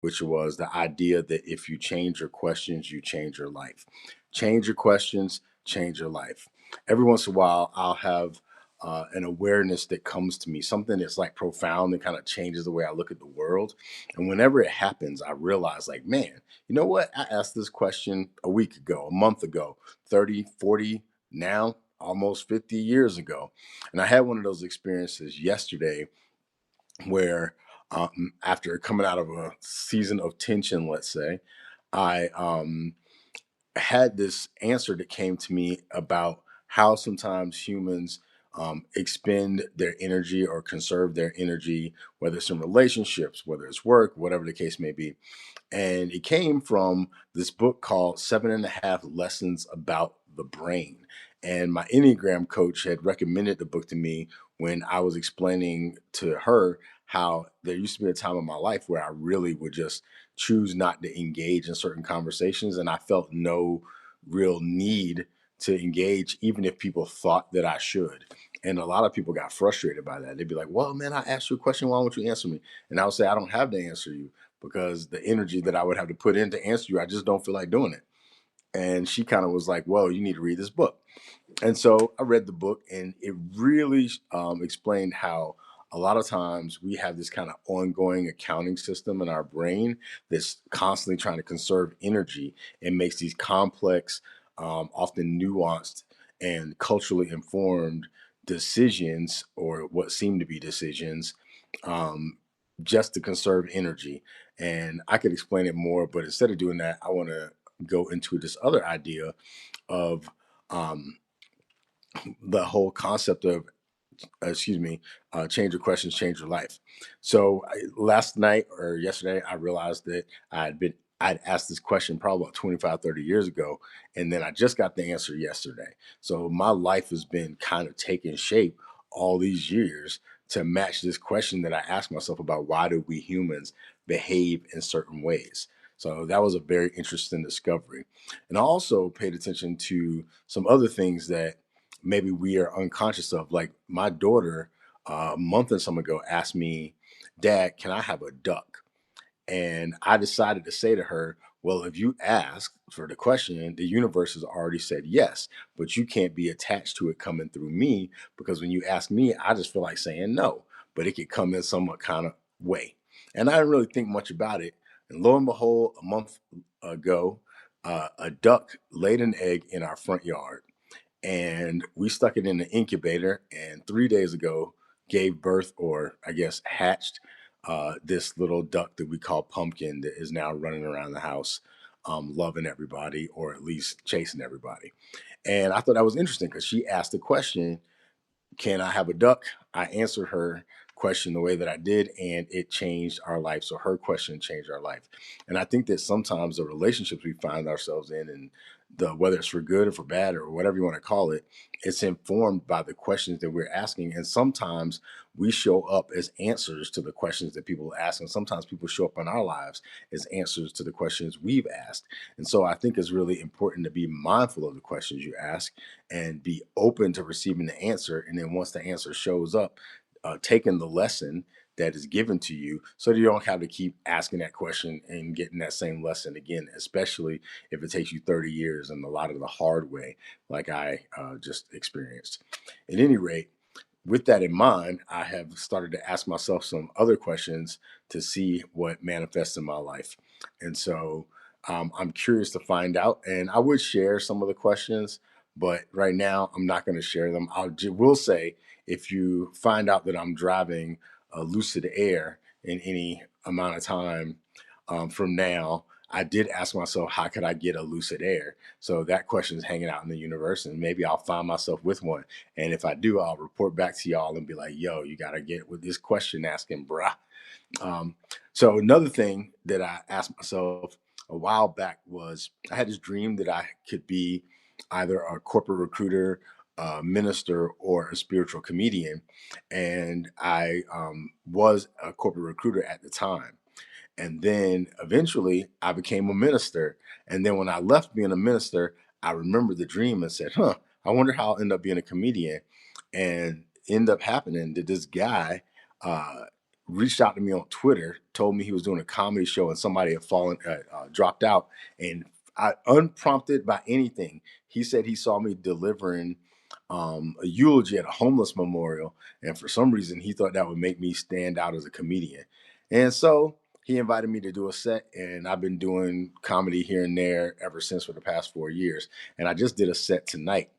which was the idea that if you change your questions, you change your life. Change your questions, change your life. Every once in a while, I'll have an awareness that comes to me, something that's like profound that kind of changes the way I look at the world. And whenever it happens, I realize, like, man, you know what? I asked this question a week ago, a month ago, 30, 40, now almost 50 years ago. And I had one of those experiences yesterday where after coming out of a season of tension, let's say, I had this answer that came to me about how sometimes humans expend their energy or conserve their energy, whether it's in relationships, whether it's work, whatever the case may be. And it came from this book called Seven and a Half Lessons About the Brain. And my Enneagram coach had recommended the book to me when I was explaining to her how there used to be a time in my life where I really would just choose not to engage in certain conversations. And I felt no real need to engage, even if people thought that I should. And a lot of people got frustrated by that. They'd be like, well, man, I asked you a question. Why won't you answer me? And I would say, I don't have to answer you because the energy that I would have to put in to answer you, I just don't feel like doing it. And she kind of was like, well, you need to read this book. And so I read the book, and it really explained how a lot of times we have this kind of ongoing accounting system in our brain that's constantly trying to conserve energy and makes these complex, often nuanced, and culturally informed decisions, or what seem to be decisions, um, just to conserve energy. And I could explain it more, but instead of doing that, I want to go into this other idea of um, the whole concept of change your questions, change your life. So last night or yesterday, I realized that I'd asked this question probably about 25, 30 years ago. And then I just got the answer yesterday. So my life has been kind of taking shape all these years to match this question that I asked myself about why do we humans behave in certain ways. So that was a very interesting discovery. And I also paid attention to some other things that maybe we are unconscious of. Like my daughter, a month and some ago, asked me, Dad, can I have a duck? And I decided to say to her, well, if you ask for the question, the universe has already said yes, but you can't be attached to it coming through me, because when you ask me, I just feel like saying no, but it could come in some kind of way. And I didn't really think much about it. And lo and behold, a month ago, a duck laid an egg in our front yard, and we stuck it in the incubator, and 3 days ago gave birth, or I guess hatched, this little duck that we call Pumpkin, that is now running around the house, loving everybody, or at least chasing everybody. And I thought that was interesting because she asked the question, can I have a duck? I answered her question the way that I did, and it changed our life. So her question changed our life. And I think that sometimes the relationships we find ourselves in, and the whether it's for good or for bad or whatever you want to call it, it's informed by the questions that we're asking. And sometimes we show up as answers to the questions that people ask. And sometimes people show up in our lives as answers to the questions we've asked. And so I think it's really important to be mindful of the questions you ask and be open to receiving the answer. And then once the answer shows up, taking the lesson that is given to you, so that you don't have to keep asking that question and getting that same lesson again, especially if it takes you 30 years and a lot of the hard way, like I just experienced. At any rate, with that in mind, I have started to ask myself some other questions to see what manifests in my life. And so I'm curious to find out. And I would share some of the questions, but right now I'm not going to share them. Will say, if you find out that I'm driving a Lucid Air in any amount of time from now, I did ask myself, how could I get a Lucid Air? So that question is hanging out in the universe, and maybe I'll find myself with one. And if I do, I'll report back to y'all and be like, yo, you got to get with this question asking, bruh. Um, so another thing that I asked myself a while back was, I had this dream that I could be either a corporate recruiter, a minister, or a spiritual comedian. And I was a corporate recruiter at the time. And then eventually I became a minister. And then when I left being a minister, I remembered the dream and said, I wonder how I'll end up being a comedian. And end up happening that this guy uh, reached out to me on Twitter, told me he was doing a comedy show and somebody had dropped out. And I, unprompted by anything, he said he saw me delivering a eulogy at a homeless memorial. And for some reason, he thought that would make me stand out as a comedian. And so he invited me to do a set, and I've been doing comedy here and there ever since for the past 4 years. And I just did a set tonight.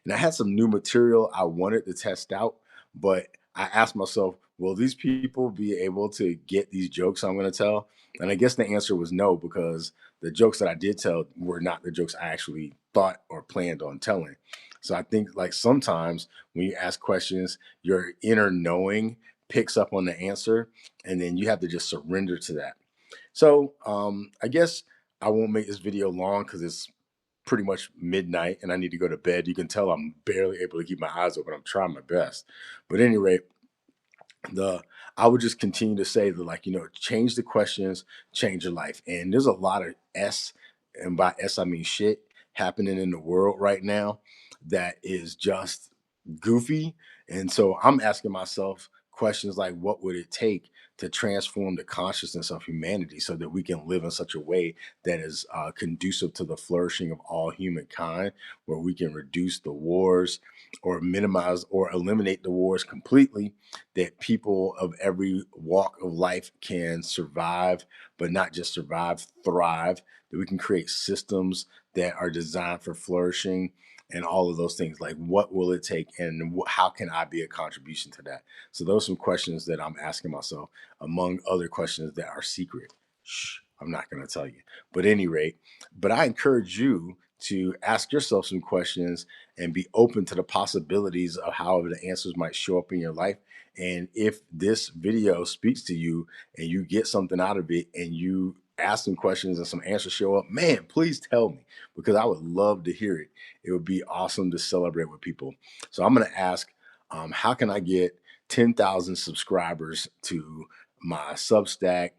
And I had some new material I wanted to test out, but I asked myself, will these people be able to get these jokes I'm going to tell? And I guess the answer was no, because the jokes that I did tell were not the jokes I actually thought or planned on telling. So I think like sometimes when you ask questions, your inner knowing picks up on the answer, and then you have to just surrender to that. So I guess I won't make this video long because it's pretty much midnight and I need to go to bed. You can tell I'm barely able to keep my eyes open. I'm trying my best. But at any rate, the I would just continue to say that, like, change the questions, change your life. And there's a lot of S, and by S I mean shit, happening in the world right now that is just goofy. And so I'm asking myself questions like, what would it take to transform the consciousness of humanity so that we can live in such a way that is conducive to the flourishing of all humankind, where we can reduce the wars or minimize or eliminate the wars completely, that people of every walk of life can survive, but not just survive, thrive, that we can create systems that are designed for flourishing and all of those things. Like, what will it take, and how can I be a contribution to that? So those are some questions that I'm asking myself, among other questions that are secret. Shh, I'm not going to tell you. But at any rate, but I encourage you to ask yourself some questions and be open to the possibilities of how the answers might show up in your life. And if this video speaks to you and you get something out of it and you ask some questions and some answers show up, man, please tell me, because I would love to hear it. It would be awesome to celebrate with people. So I'm going to ask, how can I get 10,000 subscribers to my Substack,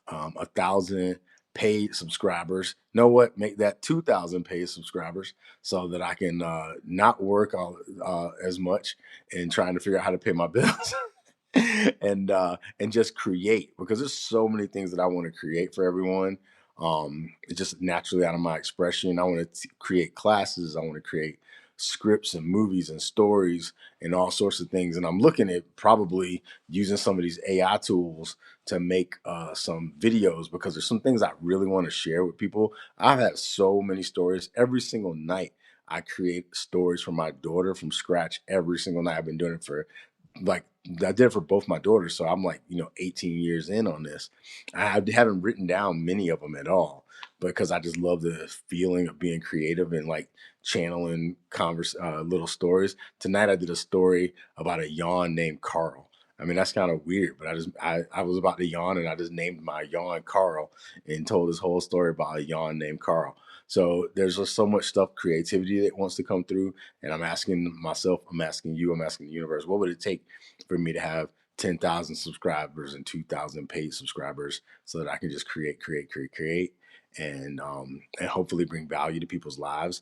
1,000 paid subscribers? Know what? Make that 2,000 paid subscribers so that I can not work as much and trying to figure out how to pay my bills. And just create, because there's so many things that I want to create for everyone. It's just naturally out of my expression. I want to create classes. I want to create scripts and movies and stories and all sorts of things. And I'm looking at probably using some of these AI tools to make some videos, because there's some things I really want to share with people. I've had so many stories every single night. I create stories for my daughter from scratch every single night. I've been doing it for, like, I did it for both my daughters. So I'm like, 18 years in on this. I haven't written down many of them at all, because I just love the feeling of being creative and like channeling little stories. Tonight I did a story about a yawn named Carl. I mean, that's kind of weird, but I was about to yawn and I just named my yawn Carl and told this whole story about a yawn named Carl. So there's just so much stuff, creativity that wants to come through. And I'm asking myself, I'm asking you, I'm asking the universe, what would it take for me to have 10,000 subscribers and 2,000 paid subscribers so that I can just create, and hopefully bring value to people's lives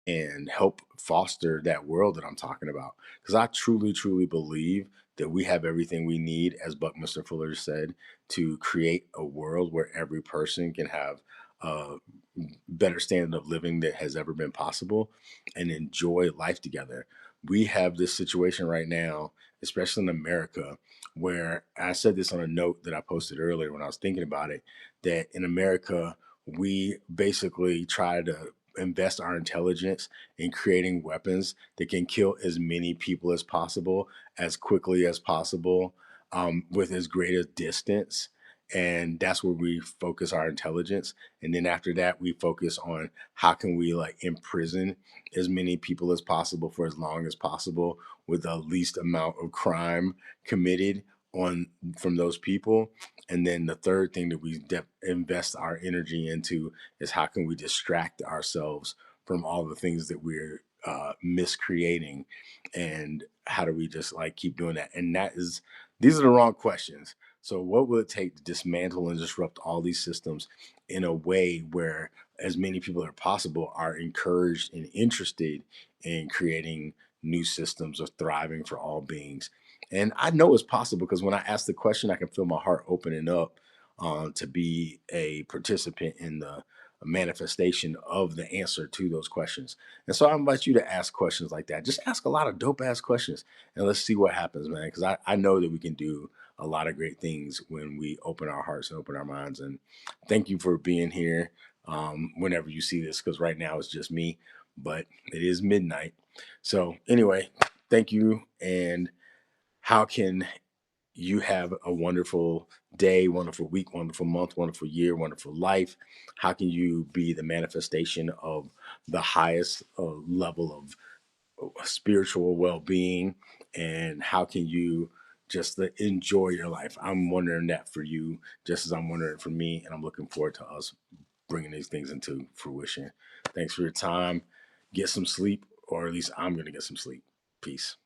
and help foster that world that I'm talking about. Because I truly, truly believe that we have everything we need, as Buckminster Fuller said, to create a world where every person can have a better standard of living that has ever been possible and enjoy life together. We have this situation right now, especially in America, where I said this on a note that I posted earlier when I was thinking about it, that in America, we basically try to invest our intelligence in creating weapons that can kill as many people as possible, as quickly as possible, with as great a distance. And that's where we focus our intelligence. And then after that, we focus on how can we like imprison as many people as possible for as long as possible with the least amount of crime committed on from those people. And then the third thing that we invest our energy into is how can we distract ourselves from all the things that we're miscreating, and how do we just like keep doing that? And these are the wrong questions. So what will it take to dismantle and disrupt all these systems in a way where as many people as possible are encouraged and interested in creating new systems of thriving for all beings? And I know it's possible because when I ask the question, I can feel my heart opening up to be a participant in the manifestation of the answer to those questions. And so I invite you to ask questions like that. Just ask a lot of dope ass questions and let's see what happens, man. Because I know that we can do a lot of great things when we open our hearts and open our minds. And thank you for being here whenever you see this, because right now it's just me, but it is midnight. So, anyway, thank you. And how can you have a wonderful day, wonderful week, wonderful month, wonderful year, wonderful life? How can you be the manifestation of the highest level of spiritual well-being? And how can you just enjoy your life? I'm wondering that for you, just as I'm wondering for me, and I'm looking forward to us bringing these things into fruition. Thanks for your time. Get some sleep, or at least I'm going to get some sleep. Peace.